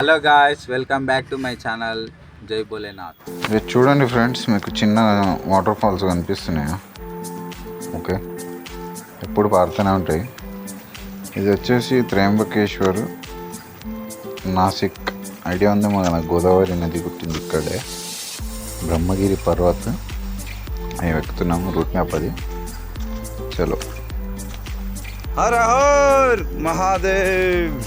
Hello guys, welcome back to my channel జై భోలేనాథ్. ఇది చూడండి ఫ్రెండ్స్, మీకు చిన్న వాటర్ ఫాల్స్ కనిపిస్తున్నాయా? ఓకే, ఎప్పుడు పారుతూనే ఉంటాయి. ఇది వచ్చేసి త్రయంబకేశ్వర్, నాసిక్. ఐడియా ఉంది మన గోదావరి నది పుట్టింది ఇక్కడే. బ్రహ్మగిరి పర్వత్ మేము ఎక్కుతున్నాము, రూట్ మ్యాప్ అది. చలో, హర హర్ మహాదేవ్.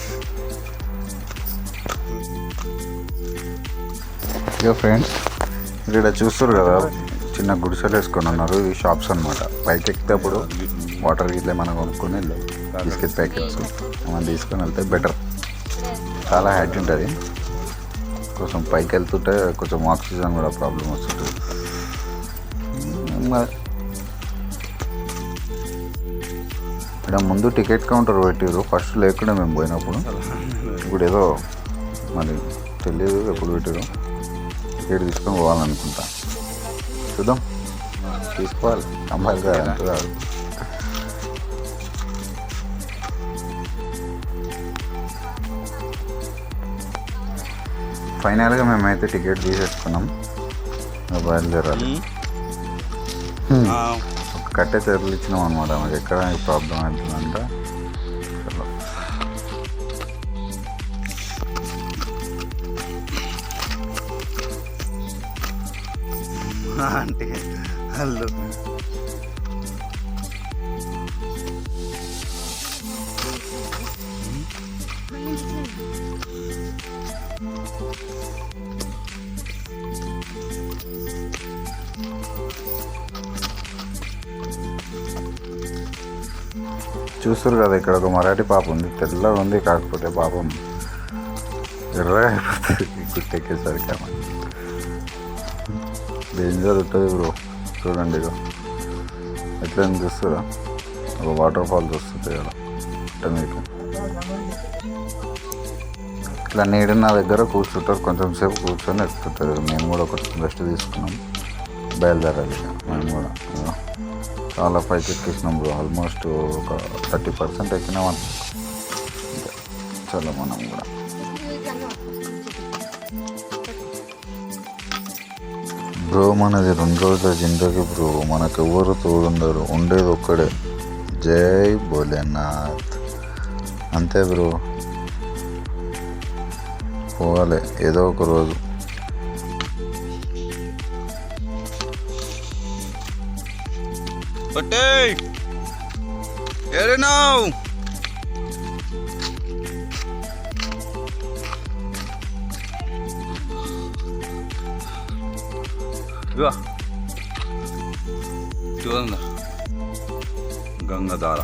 ఇక ఫ్రెండ్స్, ఇక్కడ చూస్తారు కదా, చిన్న గుడిసెలు వేసుకొని ఉన్నారు. ఇవి షాప్స్ అనమాట. పైకి ఎక్కేటప్పుడు వాటర్ గిట్లే మనం కొనుక్కొని బిస్కెట్ ప్యాకెట్స్ మనం తీసుకొని వెళ్తే బెటర్. చాలా హైట్ ఉంటుంది. కొంచెం పైకి వెళ్తుంటే కొంచెం ఆక్సిజన్ కూడా ప్రాబ్లం వస్తుంటుంది. ఇక్కడ ముందు టికెట్ కౌంటర్ పెట్టారు. ఫస్ట్ లేకుండా మేము పోయినప్పుడు. ఇప్పుడు ఏదో మరి తెలియదు ఎప్పుడు పెట్టారు. టికెట్ తీసుకొని పోవాలనుకుంటా. చూద్దాం, తీసుకోవాలి కంపల్సరీ. అంత కాదు. ఫైనల్గా మేమైతే టికెట్ తీసేసుకున్నాం. బయలుదేరాలి. ఒక కట్టె తెరలు ఇచ్చినాం అనమాట. మాకు ఎక్కడ ప్రాబ్లం అవుతుందంట. చలో, అంటే హలో చూస్తారు కదా, ఇక్కడ ఒక మరాఠీ పాప ఉంది. తెల్లగా ఉంది, కాకపోతే పాపం ఎర్రగా అయిపోతుంది గుట్టెక్కేసరికి. అమ్మ డేంజర్ ఉంటుంది బ్రో. చూడండి, ఇక ఎట్లా చూస్తారా, ఒక వాటర్ ఫాల్స్ వస్తుంది కదా మీకు. ఇట్లా నీడు నా దగ్గర కూర్చుంటారు, కొంచెం సేపు కూర్చొని ఎక్కుతుంటారు. మేము కూడా ఒక రెస్ట్ తీసుకున్నాం, బయలుదేరాలి. మేము కూడా చాలా పైకి ఎక్కేసినాం బ్రో. ఆల్మోస్ట్ ఒక 30% ఎక్కినాం అంతే. చలో, మనం కూడా బ్రో. మనది 2 రోజుల జిందగీ బ్రో. మనకు ఎవరు తోడుండరు, ఉండేది ఒక్కడే. జై భోలేనాథ్. అంతే బ్రో, పోవాలి ఏదో ఒక రోజు. ఏడున్నావు? చూడండి, గంగాధార.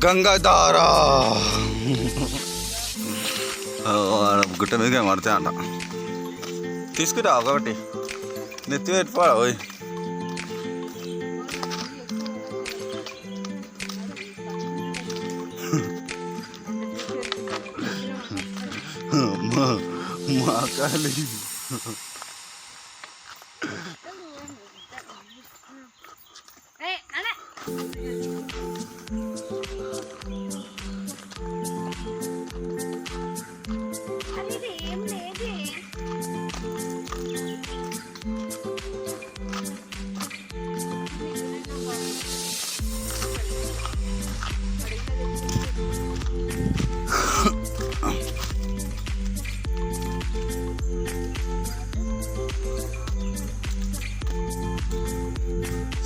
గంగాధార గుట్ట మీదకి మడితే అంట. తీసుకురా ఒకటి, నెత్తి పెట్టుకోడా పోయి. మా కాలి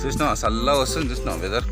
చూసినావా, చల్లగా వస్తుంది. చూసినావా వెదర్?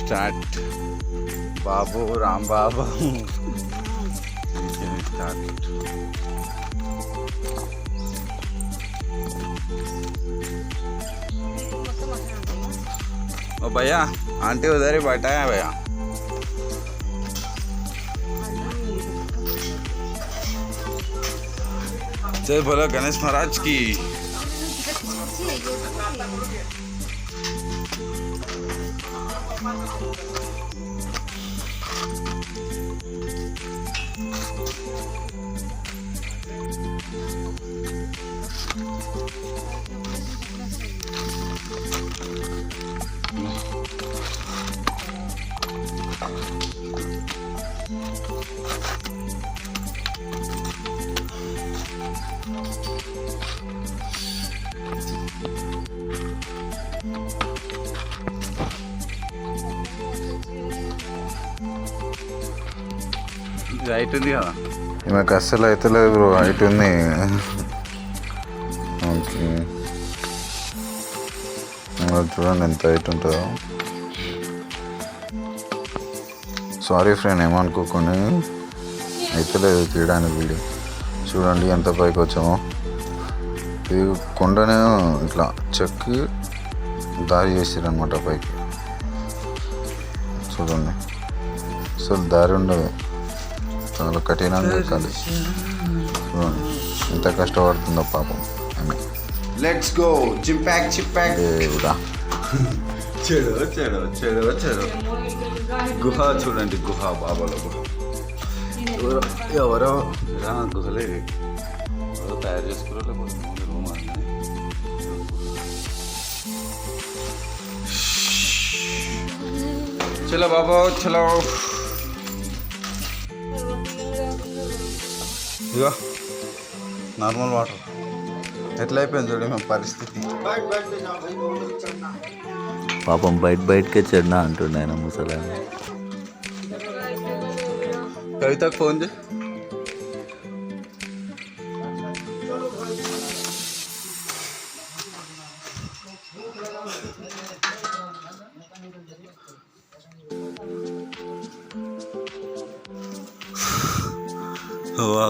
స్టార్ట్. బాబు రాంబాబు స్టార్ట్. ओ भैया आंटी उधर ही बैठा है भैया. जय बोलो गणेश महाराज की. హైట్ ఉంది కదా ఈమెకు అస్సలు అయితే లేదు బ్రో. హైట్ ఉంది. ఓకే చూడండి ఎంత హైట్ ఉంటుందో. సారీ ఫ్రెండ్ ఏమనుకోకుండా అయితే లేదు తీయడానికి వీడియో. చూడండి ఎంత పైకి వచ్చామో. ఇది కొండనే ఇట్లా చెక్కి దారి చేసారనమాట పైకి. చూడండి అసలు దారి ఉండదు, చాలా కఠినంగా ఎక్కాలి. చూడండి ఎంత కష్టపడుతుందో పాపం ఆమె. లెట్స్ గో జింపాక్ చిప్పాక్. దేవుడా చెడు చెడు చెడు చెడు. గుహ చూడండి, గుహ బాబాల గుహ. ఎవరో గుహలే ఎవరో తయారు చేసుకున్నారో రూమ్ అని. చలో బాబా చలో. ఇగో నార్మల్ వాటర్ ఎట్లా అయిపోయింది చూడండి మా పరిస్థితి. పాపం బయటకే చెడ్డా అంటుండే ఆయన ముసలా. కవితకు ఫోన్ చే.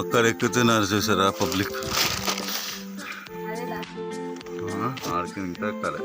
అక్కడ ఎక్కుతున్నారు చూసారా పబ్లిక్. ఆడికి ఇంకా ఎక్కాలి.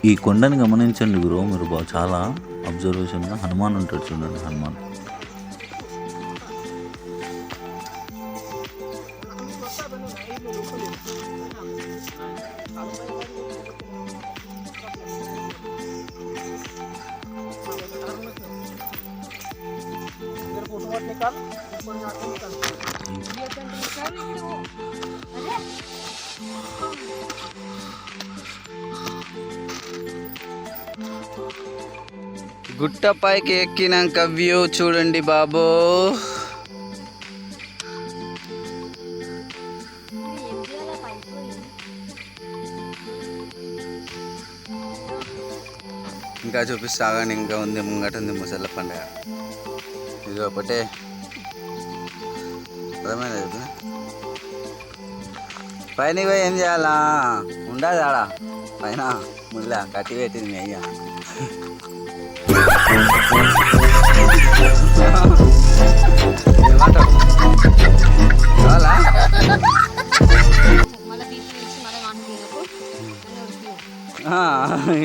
ఈ కొండని గమనించండి బ్రో మీరు బాగా చాలా అబ్జర్వేషన్గా. హనుమాన్ ఉంటాడు చూడండి, హనుమాన్. గుట్ట పైకి ఎక్కినాక వ్యూ చూడండి బాబు. ఇంకా చూపిస్తాగాని ఇంకా ఉంది, ముంగట ఉంది ముసళ్ళ పండుగ. ఇది ఒకటే అర్థమైంది. పైన పోయి ఏం చేయాలా ఉండదు ఆడ పైన ముళ్ళ కట్టి పెట్టింది మీ అయ్యా.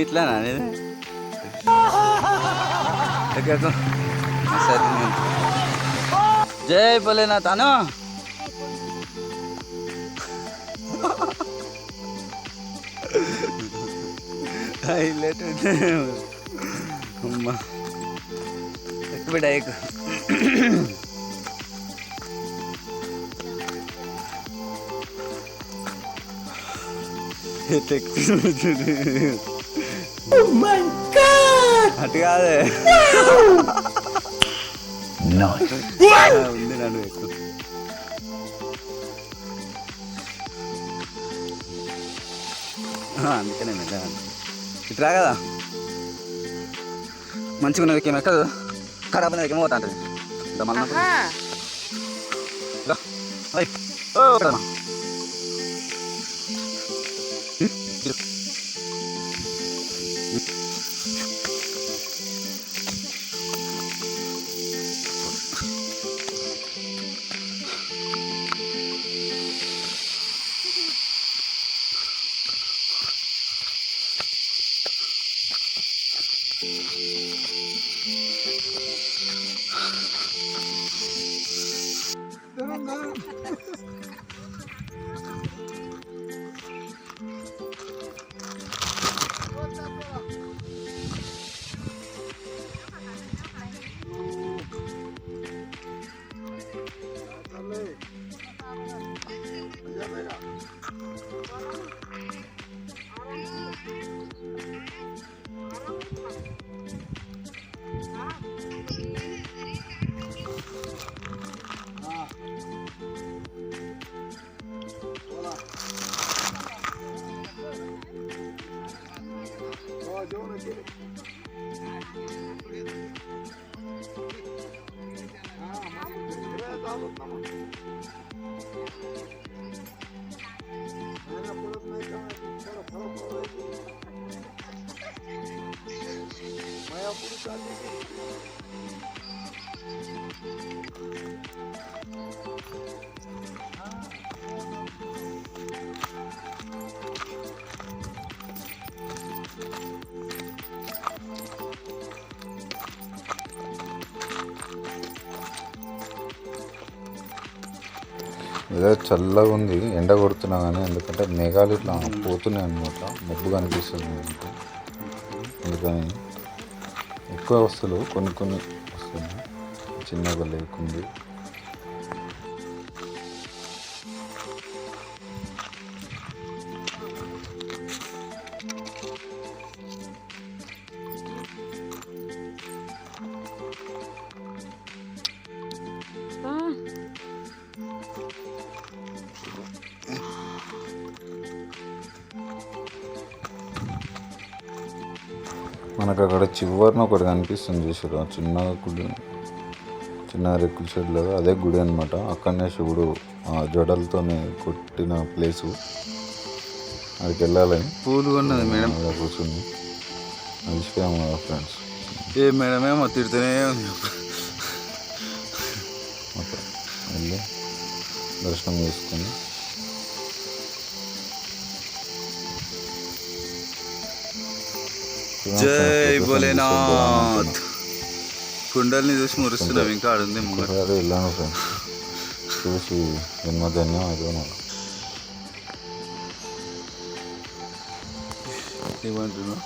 ఇట్లానా జై భోలేనాథ్ అను హైలైట్ అమ్మా ఎక్కువ డైక్ అటు కాదే ఉంది నన్ను ఎక్కువ అందుకనే వెళ్ళాను ఇటు రా కదా మంచిగా ఉన్నది ఏమి ఎక్కదు ఖరాబ్ ఉన్నది ఏమో పోతా ఉంటుంది మళ్ళీ ఏదో చల్లగా ఉంది, ఎండ కొడుతున్నా కానీ ఎందుకంటే మేఘాలు ఇట్లా పోతున్నాయి అన్నమాట, మబ్బు కనిపిస్తుంది అంటే అందుకని ఎక్కువ వస్తువులు కొన్ని కొన్ని వస్తున్నాయి, చిన్నగా లేకుంది. మనకు అక్కడ చివరిన ఒకటి కనిపిస్తుంది చూసారు, చిన్న గుడి, చిన్న రెక్కుల షెడ్ లాగా, అదే గుడి అనమాట. అక్కడనే శివుడు జడలతోనే కొట్టిన ప్లేసు, అక్కడికి వెళ్ళాలని పూలు ఉన్నది మేడం కూర్చుంది. మర్చిపోయాము కదా ఫ్రెండ్స్, ఏ మేడం ఏమో తిడుతూనే ఉంది. ఓకే వెళ్ళి దర్శనం చేసుకొని జై భోలేనాథ్. కుండల్ని చూసి మురుస్తున్నాం, ఇంకా ఆడుంది అదే వెళ్ళాను ఫ్రెండ్స్, చూసి జన్మధన్యం అయిపోయినా. ఏమంటున్నావు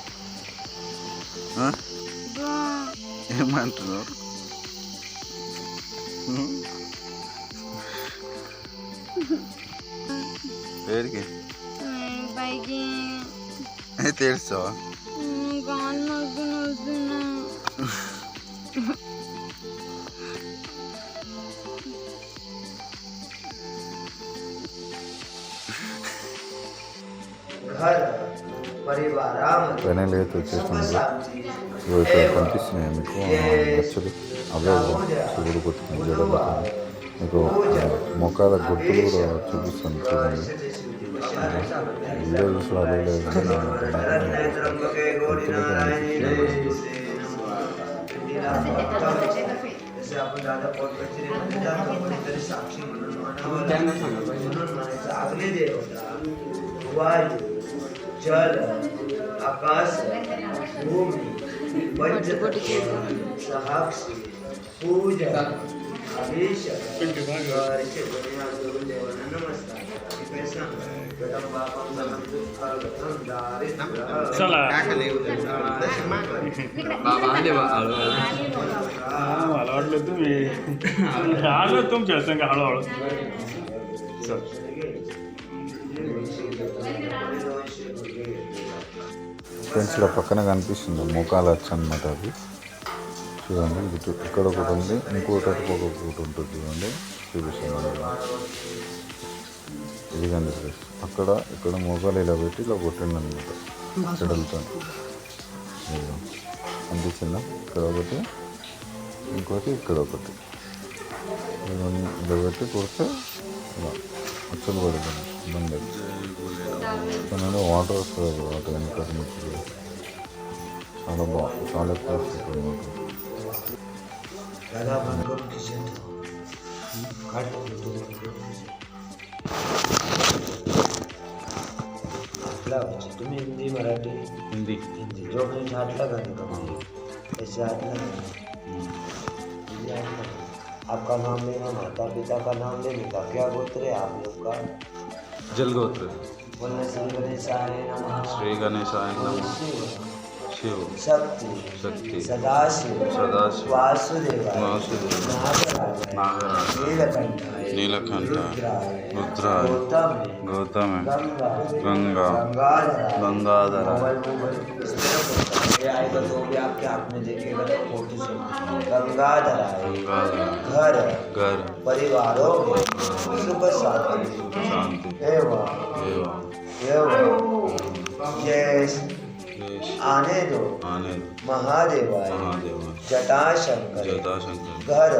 ఏమంటున్నావు? పేరుకి తెలుస్తావా? ఫైనల్ అయితే వచ్చేసింది. ఇక్కడ కనిపిస్తున్నాయి మీకు నచ్చలు, అవే శివుడు కొట్టిన జడలు. మీకు మొక్కల గుర్తులు కూడా చూపిస్తాను చూడండి. వీడియో చూసి అదే वायु जल आकाश भूमि పట్టుబొట్టు చేద్దాం. సాక్షి పూజ అభిషేక వారికి గురుదేవుల నమస్కారం हळूहळू तुम्ही हळू तुमच्या संग हळूहळू ఫ్రెండ్స్ ఇలా పక్కన కనిపిస్తుంది మోకాలు వచ్చి అనమాట అది చూడండి. ఇక్కడ ఒకటి ఉంది, ఇంకోటి ఒకటి ఉంటుంది చూడండి. చూపిస్తాను ఇది కనిపిస్తుంది. అక్కడ ఇక్కడ మోకాలు ఇలా పెట్టి ఇలా కొట్టిండి అనమాట చెడలతో. అనిపించిందా? ఇక్కడ ఒకటి, ఇంకోటి ఇక్కడ ఒకటి ఇలా పెట్టి కొడితే ఇలా అచ్చలు పడుతుంది. ఇబ్బంది కానీ వాటర్ వస్తుంది. వాటర్ వెనక చాలా బాగుంది, చాలా ఎక్కువ వస్తుంది వాటర్. तुम्ही हिंदी मराठी हिंदी जो कहीं हाथ लगा नहीं ऐसे हाथ लगा। आपका नाम लेना, माता पिता का नाम लेने का, क्या गोत्र है आप लोग का? जलगोत्र। बोलना श्री गणेशाय नमः, श्री गणेशाय नमः, शिव शक्ति शक्ति सदाशिव सदाशिव वासुदेवाय वासुदेव नागराजाय नागराज नीलकंठाय नीलकंठ रुद्राय रुद्राय गौतम गौतम गंगा गंगा गंगाधराय गंगाधर ये आएगा तो भी आपके हाथ में देखेगा तो फोटो से गंगाधराय गंगाधर घर घर परिवारों में सुख शांति शांति एवं एवं एवं यश देश आने दो आने महादेवाय महादेव जटाशंकर जटाशंकर घर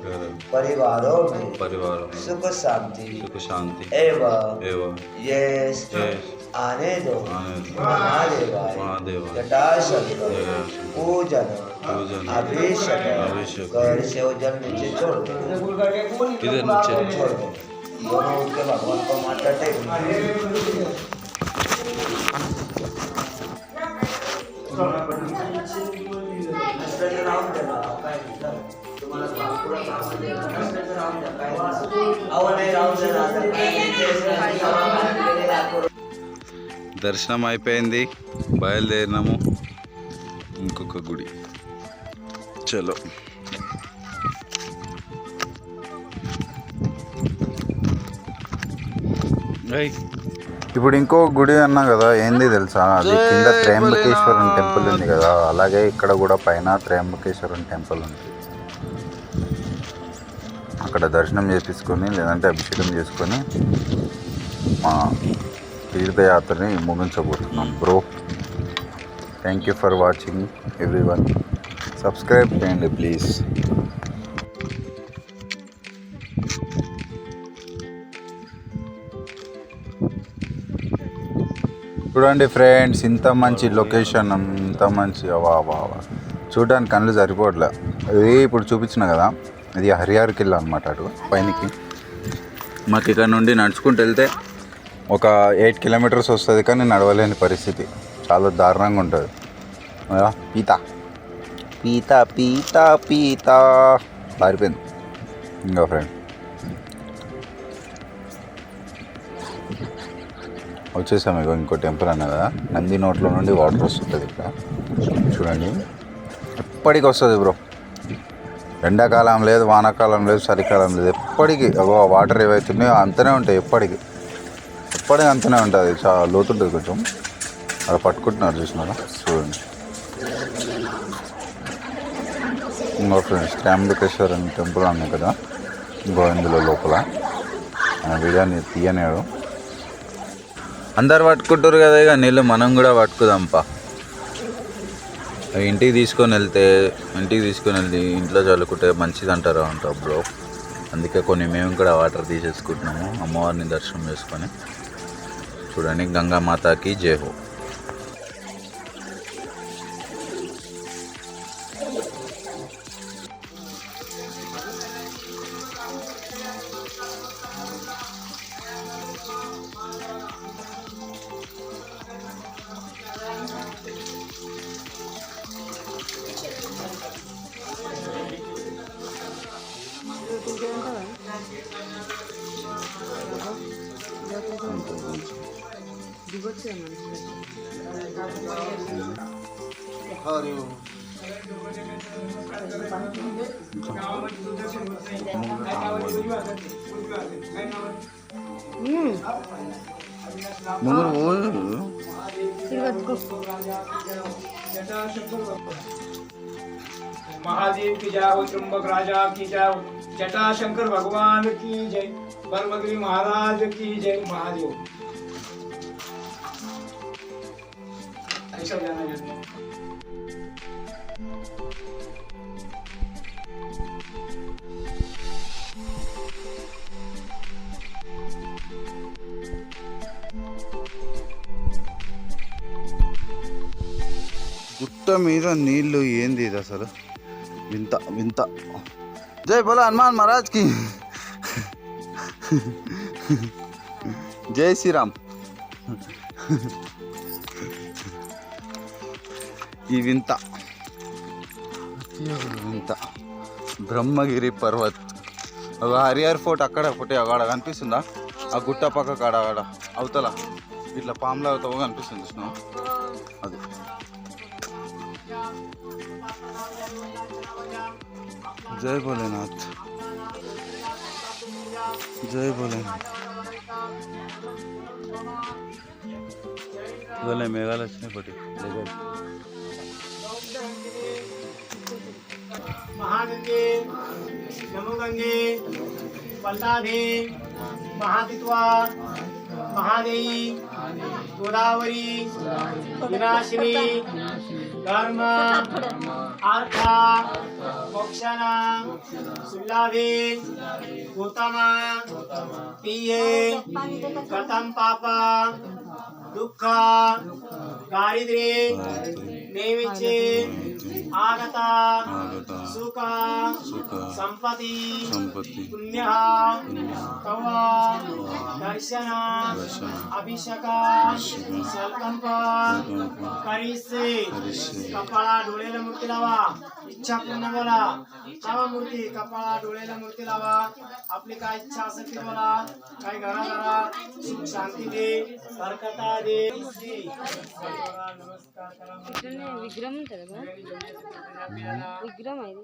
घर परिवारों में परिवारों में सुख शांति सुख शांति एवं एवं यश यश आने दो आने दो महादेवाय महादेव जटाशंकर जटाशंकर पूजन पूजन अभिषेक अभिषेक कर से जल नीचे छोड़ दो इधर नीचे छोड़ दो दोनों उठ के भगवान को माथा टेक దర్శనం అయిపోయింది, బయలుదేరినాము ఇంకొక గుడి. చలో ఇప్పుడు ఇంకో గుడి అన్నా కదా, ఏంది తెలుసా? అది కింద త్రయంబకేశ్వరం టెంపుల్ ఉంది కదా, అలాగే ఇక్కడ కూడా పైన త్రయంబకేశ్వరం టెంపుల్ ఉంది. అక్కడ దర్శనం చేపించుకొని లేదంటే అభిషేకం చేసుకొని మా తీర్థయాత్రని ముగించబోతున్నాం bro. Thank you for watching everyone. Subscribe చేయండి ప్లీజ్. చూడండి ఫ్రెండ్స్, ఇంత మంచి లొకేషన్, ఇంత మంచి వా చూడడానికి కళ్ళు సరిపోవట్లే. ఇది ఇప్పుడు చూపించిన కదా, ఇది హరిహర కిల్లా అనమాట. అటు పైనకి మాకు ఇక్కడ నుండి నడుచుకుంటూ వెళ్తే ఒక 8 కిలోమీటర్స్ వస్తుంది, కానీ నడవలేని పరిస్థితి, చాలా దారుణంగా ఉంటుంది. పీత పీత పీత పీత పారిపోయింది ఇంకా ఫ్రెండ్. వచ్చేసాము. ఇక ఇంకో టెంపుల్ అన్న కదా, నంది నోట్లో నుండి వాటర్ వస్తుంటుంది ఇక్కడ చూడండి. ఎప్పటికి వస్తుంది బ్రో, ఎండాకాలం లేదు, వానాకాలం లేదు, చలికాలం లేదు, ఎప్పటికీ వాటర్ ఏవైతున్నాయో అంతనే ఉంటాయి. ఎప్పటికీ అంతనే ఉంటుంది. చాలా లోతుంటుంది కొంచెం. అలా పట్టుకుంటున్నారు చూసినారా, చూడండి. ఇంకో ఫ్రెండ్స్, త్రయంబకేశ్వరం టెంపుల్ అన్నాయి కదా, గోవిందుల లోపల వీడియోని తీయనేడు. అందరు పట్టుకుంటారు కదా, ఇక నీళ్ళు మనం కూడా పట్టుకుదాంపా. ఇంటికి తీసుకొని వెళ్తే ఇంట్లో చల్లుకుంటే మంచిది అంటారా బ్రో. అందుకే కొన్ని మేము కూడా వాటర్ తీసేసుకుంటున్నాము, అమ్మవారిని దర్శనం చేసుకొని. చూడండి, గంగామాతకి జై హో. ముందు పోదు. महादेव की जय हो, त्र्यंबक राजा की जय हो, जटाशंकर भगवान की जय, ब्रह्मगिरी महाराज की जय। महादेव ऐसा जाना है। గుట్ట మీద నీళ్ళు ఏంది ఇది అసలు? వింత వింత. జై బోలా హనుమాన్ మహారాజ్ కి జై శ్రీరామ్. ఈ వింత వింత బ్రహ్మగిరి పర్వత్. ఒక హరిహర్ ఫోర్ట్ అక్కడ ఒకటి అక్కడ కనిపిస్తుందా? ఆ గుట్ట పక్క కాడ ఆడ అవతల ఇట్లా పాములా అవుతావు కనిపిస్తుంది చూసినా? అది జై భోలేనాథ్, జై భోలేనాథ్. ఇవాళ మేఘాలు వచ్చినాయి పట్టి महागंगे नमो गंगे पल्लाभे महातित्वा महादेवी गोदावरी विनाशिनी धर्म अर्थ मोक्षना सुल्लाभे गौतमा पिये कथम पापा दुःख दारिद्र्ये नेमिचे आगता सुख संपत्ति पुण्य तव दर्शन अभिषेक संकल्प करिसे कपाळा डोळेला मूर्ती लावा. इच्छा पूर्ण बोला. लावा मूर्ती कपाळा डोळेला मूर्ती लावा. आपली काय इच्छा असेल ती बोला. काय घरा सुख शांती दे, बरकता दे. नमस्कार करा. విగ్రహం ఉంటుంది కదా, విగ్రహం అది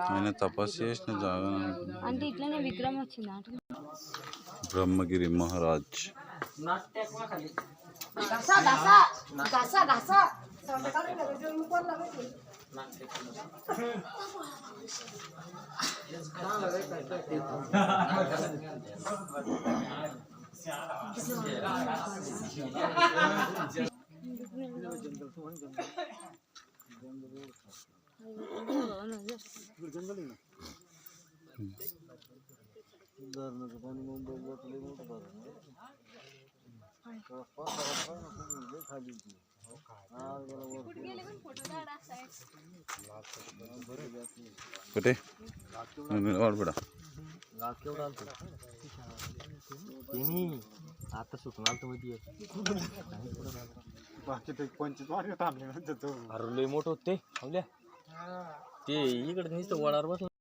ఆయన తపస్సు చేసిన జాగా అంటే ఇట్లానే విగ్రహం వచ్చింది అటు. బ్రహ్మగిరి మహారాజ్. कुठे निलवाडपडा आता सुकणार तर माहिती अरे लय मोठं होते ते इकडे नुसतं वडार बसलं.